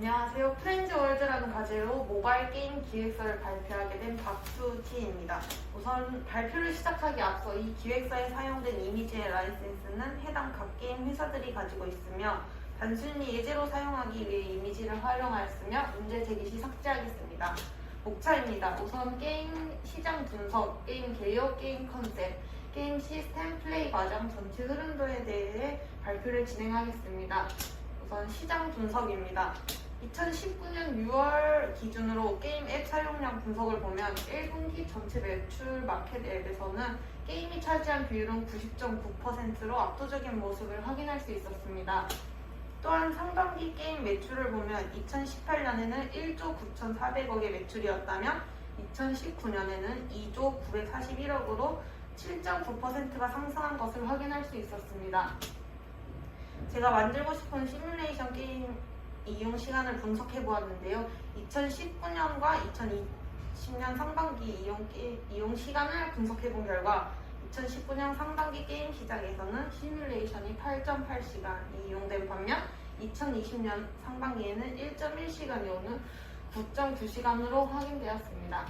안녕하세요. 프렌즈월드라는 과제로 모바일 게임 기획서를 발표하게 된 박수지입니다. 우선 발표를 시작하기 앞서 이 기획서에 사용된 이미지의 라이센스는 해당 각 게임 회사들이 가지고 있으며 단순히 예제로 사용하기 위해 이미지를 활용하였으며 문제 제기 시 삭제하겠습니다. 목차입니다. 우선 게임 시장 분석, 게임 개요, 게임 컨셉, 게임 시스템, 플레이 과정, 전체 흐름 등에 대해 발표를 진행하겠습니다. 우선 시장 분석입니다. 2019년 6월 기준으로 게임 앱 사용량 분석을 보면 1분기 전체 매출 마켓 앱에서는 게임이 차지한 비율은 90.9%로 압도적인 모습을 확인할 수 있었습니다. 또한 상반기 게임 매출을 보면 2018년에는 1조 9,400억의 매출이었다면 2019년에는 2조 941억으로 7.9%가 상승한 것을 확인할 수 있었습니다. 제가 만들고 싶은 시뮬레이션 게임 이용 시간을 분석해 보았는데요. 2019년과 2020년 상반기 이용 시간을 분석해 본 결과 2019년 상반기 게임 시장에서는 시뮬레이션이 8.8시간이 이용된 반면 2020년 상반기에는 1.1시간이 오는 9.9시간으로 확인되었습니다.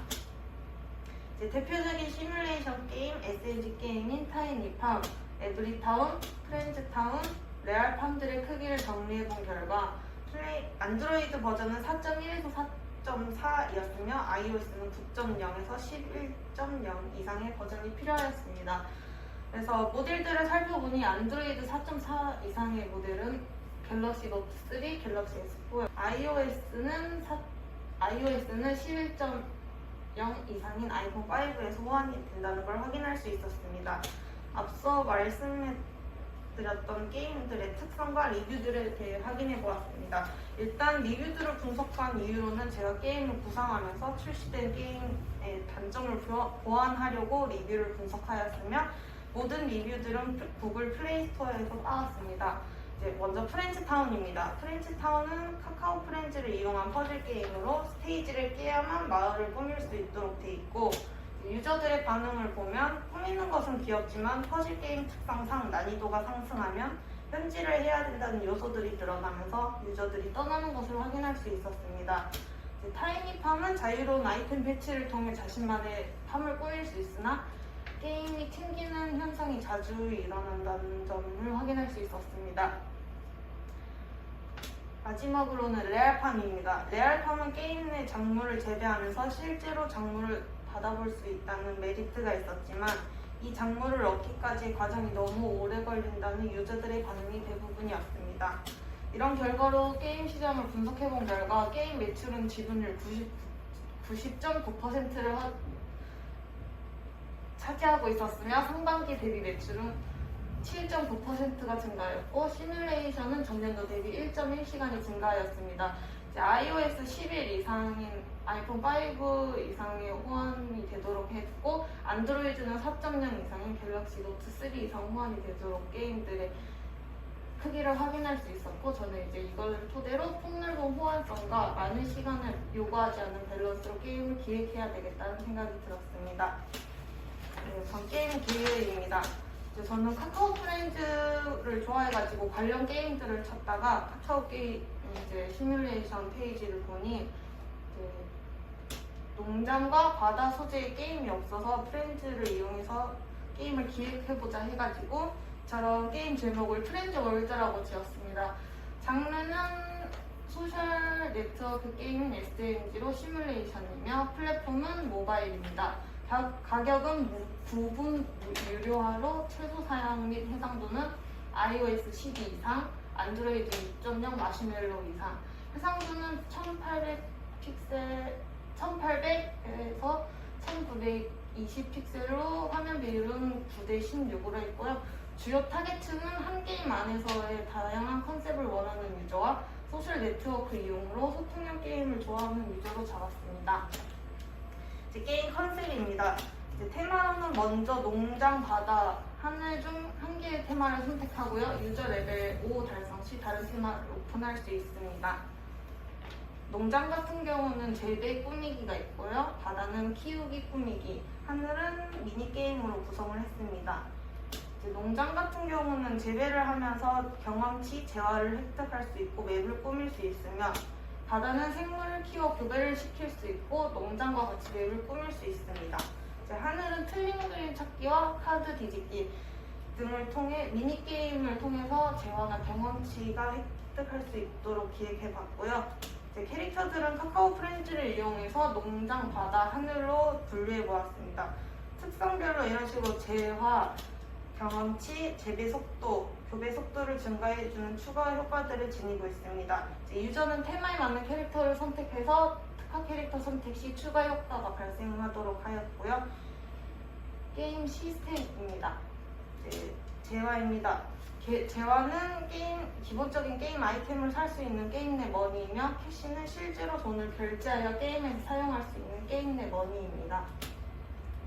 대표적인 시뮬레이션 게임, SNG 게임인 타이니팜, 에브리타운, 프렌즈타운, 레알팜들의 크기를 정리해본 결과 안드로이드 버전은 4.1에서 4.4이었으며 iOS는 9.0에서 11.0 이상의 버전이 필요하였습니다. 그래서 모델들을 살펴보니 안드로이드 4.4 이상의 모델은 갤럭시 노트 3, 갤럭시 S4, iOS는 11.0 이상인 아이폰 5에서 호환이 된다는 걸 확인할 수 있었습니다. 앞서 말씀드렸던 게임들의 특성과 리뷰들에 대해 확인해 보았습니다. 일단 리뷰들을 분석한 이유로는 제가 게임을 구상하면서 출시된 게임의 단점을 보완하려고 리뷰를 분석하였으며 모든 리뷰들은 구글 플레이 스토어에서 따왔습니다. 먼저 프렌즈타운입니다. 프렌즈타운은 카카오 프렌즈를 이용한 퍼즐 게임으로 스테이지를 깨야만 마을을 꾸밀 수 있도록 되어 있고 유저들의 반응을 보면 꾸미는 것은 귀엽지만 퍼즐 게임 특성상 난이도가 상승하면 현질을 해야 된다는 요소들이 드러나면서 유저들이 떠나는 것을 확인할 수 있었습니다. 타이니팜은 자유로운 아이템 배치를 통해 자신만의 팜을 꾸밀 수 있으나 게임이 튕기는 현상이 자주 일어난다는 점을 확인할 수 있었습니다. 마지막으로는 레알팜입니다. 레알팜은 게임 내 작물을 재배하면서 실제로 작물을 받아볼 수 있다는 메리트가 있었지만 이 작물을 얻기까지의 과정이 너무 오래 걸린다는 유저들의 반응이 대부분이었습니다. 이런 결과로 게임 시장을 분석해본 결과 게임 매출은 지분율 90.9%를 차지하고 있었으며 상반기 대비 매출은 7.9%가 증가하였고 시뮬레이션은 전년도 대비 1.1시간이 증가하였습니다. iOS 11 이상인 아이폰 5 이상의 호환이 되도록 했고 안드로이드는 4.0 이상인 갤럭시 노트 3 이상 호환이 되도록 게임들의 크기를 확인할 수 있었고 저는 이걸 토대로 폭넓은 호환성과 많은 시간을 요구하지 않는 밸런스로 게임을 기획해야 되겠다는 생각이 들었습니다. 우선 게임 기획입니다. 저는 카카오 프렌즈를 좋아해가지고 관련 게임들을 찾다가 카카오 게임 시뮬레이션 페이지를 보니 농장과 바다 소재의 게임이 없어서 프렌즈를 이용해서 게임을 기획해보자 해가지고 저런 게임 제목을 프렌즈 월드라고 지었습니다. 장르는 소셜 네트워크 게임인 SNG로 시뮬레이션이며 플랫폼은 모바일입니다. 가격은 부분 유료화로 최소 사양 및 해상도는 iOS 12 이상, 안드로이드 6.0 마시멜로 이상, 해상도는 1800에서 1920픽셀로 화면 비율은 9:16으로 했고요. 주요 타겟층은 한 게임 안에서의 다양한 컨셉을 원하는 유저와 소셜 네트워크 이용으로 소통형 게임을 좋아하는 유저로 잡았습니다. 게임 컨셉입니다. 테마는 먼저 농장, 바다, 하늘 중 한 개의 테마를 선택하고요. 유저 레벨 5 달성 시 다른 테마를 오픈할 수 있습니다. 농장 같은 경우는 재배 꾸미기가 있고요. 바다는 키우기 꾸미기, 하늘은 미니게임으로 구성을 했습니다. 농장 같은 경우는 재배를 하면서 경험치, 재화를 획득할 수 있고 맵을 꾸밀 수 있으며 바다는 생물을 키워 교배를 시킬 수 있고 농장과 같이 맵을 꾸밀 수 있습니다. 이제 하늘은 틀린 그림 찾기와 카드 뒤집기 등을 통해 미니게임을 통해서 재화나 경험치가 획득할 수 있도록 기획해봤고요. 이제 캐릭터들은 카카오 프렌즈를 이용해서 농장, 바다, 하늘로 분류해보았습니다. 특성별로 이런 식으로 재화, 경험치, 재배 속도, 교배 속도를 증가해주는 추가 효과들을 지니고 있습니다. 이제 유저는 테마에 맞는 캐릭터를 선택해서 특화 캐릭터 선택 시 추가 효과가 발생하도록 하였고요. 게임 시스템입니다. 재화입니다. 재화는 기본적인 게임 아이템을 살 수 있는 게임 내 머니이며 캐시는 실제로 돈을 결제하여 게임에서 사용할 수 있는 게임 내 머니입니다.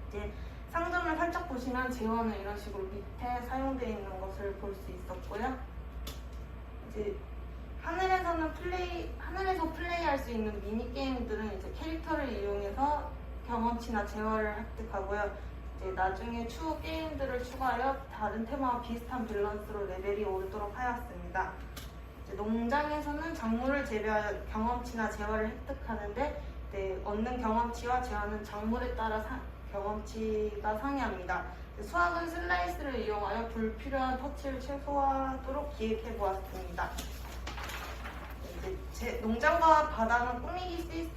이제 상점을 살짝 보시면 재화는 이런 식으로 밑에 사용되어 있는 것을 볼 수 있었고요. 이제 하늘에서 플레이할 수 있는 미니 게임들은 이제 캐릭터를 이용해서 경험치나 재화를 획득하고요. 이제 나중에 추후 게임들을 추가하여 다른 테마와 비슷한 밸런스로 레벨이 오르도록 하였습니다. 이제 농장에서는 작물을 재배하여 경험치나 재화를 획득하는데 얻는 경험치와 재화는 작물에 따라 경험치가 상이합니다. 수학은 슬라이스를 이용하여 불필요한 터치를 최소화하도록 기획해보았습니다. 농장과 바다는 꾸미기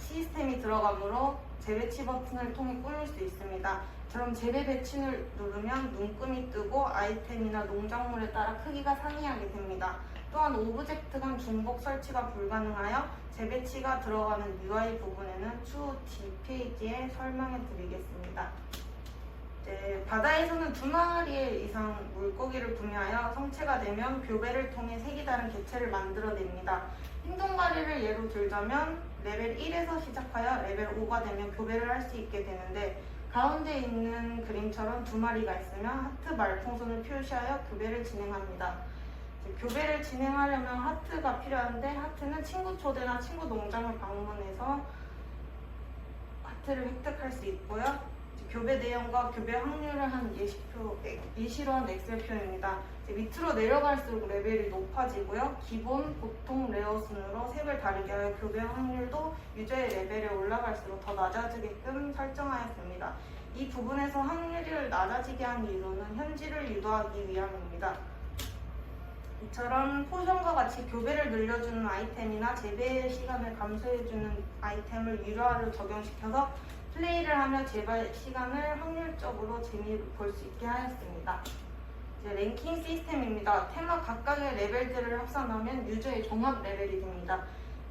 시스템이 들어가므로 재배치 버튼을 통해 꾸밀 수 있습니다. 그럼 재배 배치를 누르면 눈금이 뜨고 아이템이나 농작물에 따라 크기가 상이하게 됩니다. 또한 오브젝트 간 중복 설치가 불가능하여 재배치가 들어가는 UI 부분에는 추후 뒷페이지에 설명해 드리겠습니다. 바다에서는 2마리 이상 물고기를 구매하여 성체가 되면 교배를 통해 색이 다른 개체를 만들어냅니다. 흰동가리를 예로 들자면 레벨 1에서 시작하여 레벨 5가 되면 교배를 할 수 있게 되는데 가운데 있는 그림처럼 2마리가 있으면 하트 말풍선을 표시하여 교배를 진행합니다. 교배를 진행하려면 하트가 필요한데 하트는 친구 초대나 친구 농장을 방문해서 하트를 획득할 수 있고요. 교배 내용과 교배 확률을 한 예시로 한 엑셀표입니다. 밑으로 내려갈수록 레벨이 높아지고요. 기본, 보통, 레어 순으로 색을 다르게 하여 교배 확률도 유저의 레벨에 올라갈수록 더 낮아지게끔 설정하였습니다. 이 부분에서 확률을 낮아지게 한 이유는 현질을 유도하기 위함입니다. 이처럼 포션과 같이 교배를 늘려주는 아이템이나 재배 시간을 감소해주는 아이템을 유료화로 적용시켜서 플레이를 하며 재배 시간을 확률적으로 재미를 볼 수 있게 하였습니다. 랭킹 시스템입니다. 테마 각각의 레벨들을 합산하면 유저의 종합 레벨이 됩니다.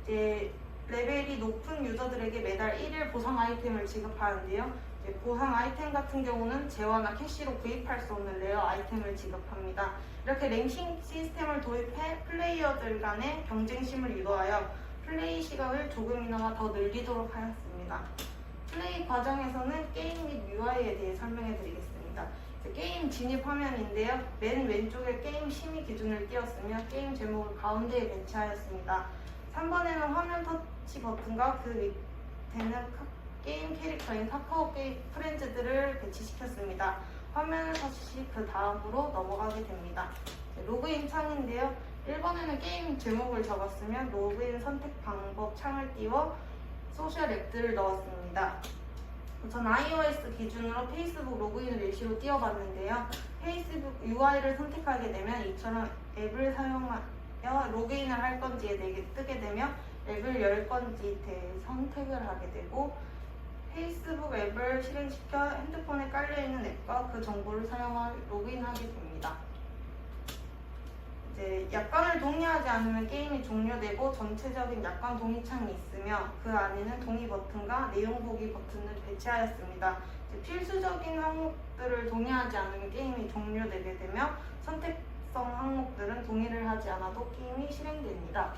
레벨이 높은 유저들에게 매달 1일 보상 아이템을 지급하는데요. 보상 아이템 같은 경우는 재화나 캐시로 구입할 수 없는 레어 아이템을 지급합니다. 이렇게 랭킹 시스템을 도입해 플레이어들 간의 경쟁심을 유도하여 플레이 시간을 조금이나마 더 늘리도록 하였습니다. 플레이 과정에서는 게임 및 UI에 대해 설명해 드리겠습니다. 게임 진입 화면인데요. 맨 왼쪽에 게임 심의 기준을 띄웠으며 게임 제목을 가운데에 배치하였습니다. 3번에는 화면 터치 버튼과 그 밑에는 게임 캐릭터인 카카오 게임 프렌즈들을 배치시켰습니다. 화면을 터치 그 다음으로 넘어가게 됩니다. 로그인 창인데요. 1번에는 게임 제목을 적었으며 로그인 선택 방법 창을 띄워 소셜 앱들을 넣었습니다. 전 iOS 기준으로 페이스북 로그인을 예시로 띄워봤는데요. 페이스북 UI를 선택하게 되면 이처럼 앱을 사용하여 로그인을 할 건지에 대해 뜨게 되며 앱을 열 건지에 대해 선택을 하게 되고 페이스북 앱을 실행시켜 핸드폰에 깔려있는 앱과 그 정보를 사용하여 로그인하게 됩니다. 약관을 동의하지 않으면 게임이 종료되고 전체적인 약관 동의 창이 있으며 그 안에는 동의 버튼과 내용 보기 버튼을 배치하였습니다. 필수적인 항목들을 동의하지 않으면 게임이 종료되게 되며 선택성 항목들은 동의를 하지 않아도 게임이 실행됩니다.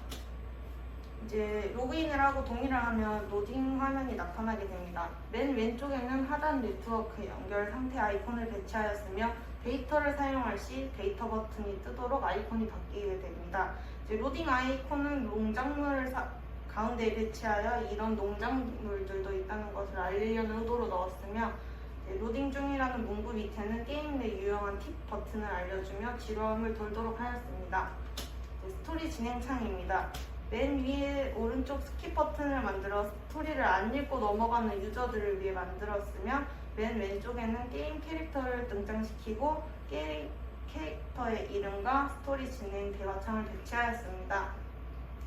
로그인을 하고 동의를 하면 로딩 화면이 나타나게 됩니다. 맨 왼쪽에는 하단 네트워크 연결 상태 아이콘을 배치하였으며 데이터를 사용할 시 데이터 버튼이 뜨도록 아이콘이 바뀌게 됩니다. 로딩 아이콘은 농작물을 가운데에 배치하여 이런 농작물들도 있다는 것을 알리려는 의도로 넣었으며 로딩 중이라는 문구 밑에는 게임 내 유용한 팁 버튼을 알려주며 지루함을 돌도록 하였습니다. 스토리 진행 창입니다. 맨 위에 오른쪽 스킵 버튼을 만들어 스토리를 안 읽고 넘어가는 유저들을 위해 만들었으며 맨 왼쪽에는 게임 캐릭터를 등장시키고 게임 캐릭터의 이름과 스토리 진행 대화창을 배치하였습니다.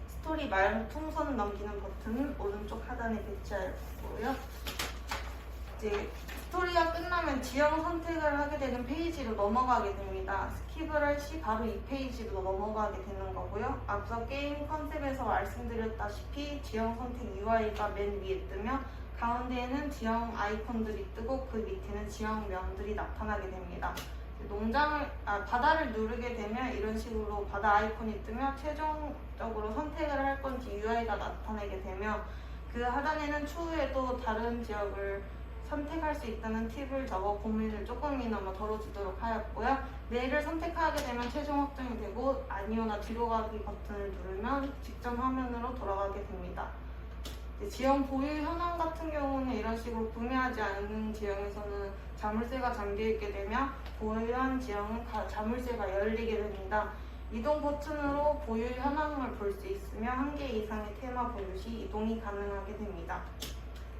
스토리 말 풍선 넘기는 버튼은 오른쪽 하단에 배치하였고요. 이제 스토리가 끝나면 지형 선택을 하게 되는 페이지로 넘어가게 됩니다. 스킵을 할 시 바로 이 페이지로 넘어가게 되는 거고요. 앞서 게임 컨셉에서 말씀드렸다시피 지형 선택 UI가 맨 위에 뜨며 가운데에는 지형 아이콘들이 뜨고 그 밑에는 지형명들이 나타나게 됩니다. 바다를 누르게 되면 이런 식으로 바다 아이콘이 뜨며 최종적으로 선택을 할 건지 UI가 나타나게 되며 그 하단에는 추후에도 다른 지역을 선택할 수 있다는 팁을 적어 고민을 조금이나마 덜어주도록 하였고요. 네를 선택하게 되면 최종 확정이 되고 아니오나 뒤로 가기 버튼을 누르면 직전 화면으로 돌아가게 됩니다. 지형 보유 현황 같은 경우는 이런 식으로 구매하지 않는 지형에서는 자물쇠가 잠겨있게 되며 보유한 지형은 자물쇠가 열리게 됩니다. 이동 버튼으로 보유 현황을 볼 수 있으며 1개 이상의 테마 보유 시 이동이 가능하게 됩니다.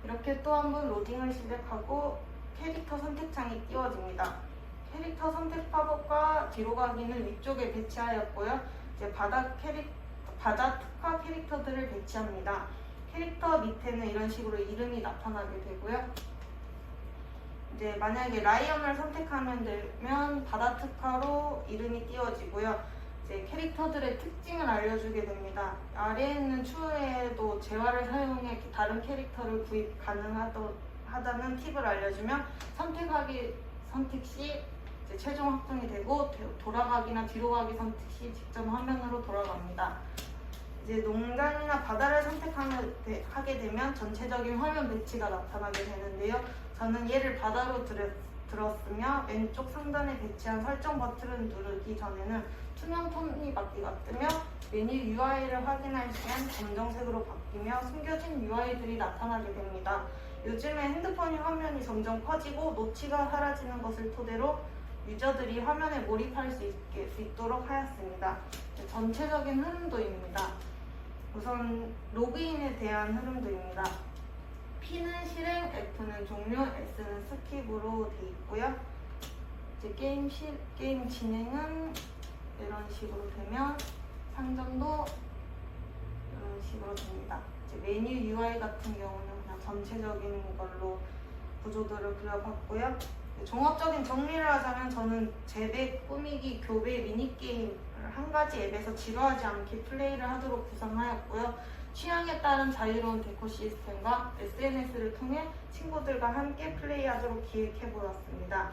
이렇게 또 한 번 로딩을 시작하고 캐릭터 선택창이 띄워집니다. 캐릭터 선택 팝업과 뒤로 가기는 위쪽에 배치하였고요. 이제 바다 특화 캐릭터들을 배치합니다. 캐릭터 밑에는 이런 식으로 이름이 나타나게 되고요. 이제 만약에 라이언을 선택하면 되면 바다 특화로 이름이 띄워지고요. 이제 캐릭터들의 특징을 알려주게 됩니다. 아래에 있는 추후에도 재화를 사용해 다른 캐릭터를 구입 가능하다는 팁을 알려주며 선택 시 이제 최종 확정이 되고 돌아가기나 뒤로 가기 선택 시 직전 화면으로 돌아갑니다. 이제 농장이나 바다를 선택하게 되면 전체적인 화면 배치가 나타나게 되는데요. 저는 얘를 바다로 들었으며 왼쪽 상단에 배치한 설정 버튼을 누르기 전에는 투명 톱니바퀴가 뜨며 메뉴 UI를 확인할 시엔 검정색으로 바뀌며 숨겨진 UI들이 나타나게 됩니다. 요즘에 핸드폰이 화면이 점점 커지고 노치가 사라지는 것을 토대로 유저들이 화면에 몰입할 수 있도록 하였습니다. 전체적인 흐름도입니다. 우선 로그인에 대한 흐름도입니다. P는 실행, F는 종료, S는 스킵으로 되어 있고요. 이제 게임 진행은 이런 식으로 되면 상점도 이런 식으로 됩니다. 이제 메뉴 UI 같은 경우는 그냥 전체적인 걸로 구조들을 그려봤고요. 종합적인 정리를 하자면 저는 재배, 꾸미기, 교배, 미니게임을 한 가지 앱에서 지루하지 않게 플레이를 하도록 구성하였고요. 취향에 따른 자유로운 데코 시스템과 SNS를 통해 친구들과 함께 플레이하도록 기획해보았습니다.